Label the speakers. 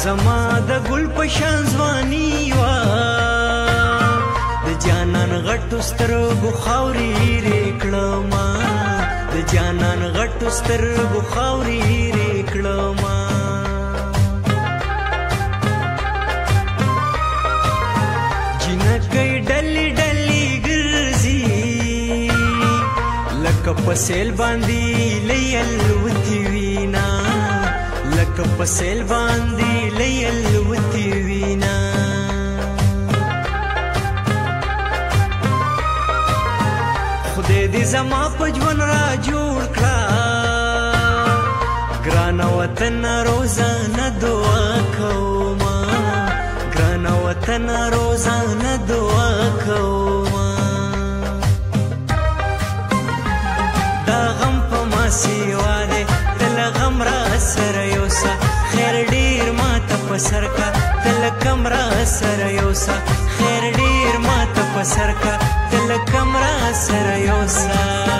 Speaker 1: زما د ګل په شان ځواني وه د جانان غټو سترګو خاورې هېرې کړمه د جانان غټو سترګو خاورې هېرې کړمه جنکۍ ډلې ډلې ګرځي لکه په سیل باندې لیلوتې وینا لکه په سیل باندې لیلوتې وینا خدای دې زما په ژوند را جوړ کړه ګرانه وطن روزانه دعا کومه ګرانه وطن روزانه دعا کومه دا غم په ما سیوا دی تل غم را سره یوسه خیر ډیر ماته په سر کا تل کم را سره یوسه خیر ډیر ماته په سر کا تل کم را سره یوسه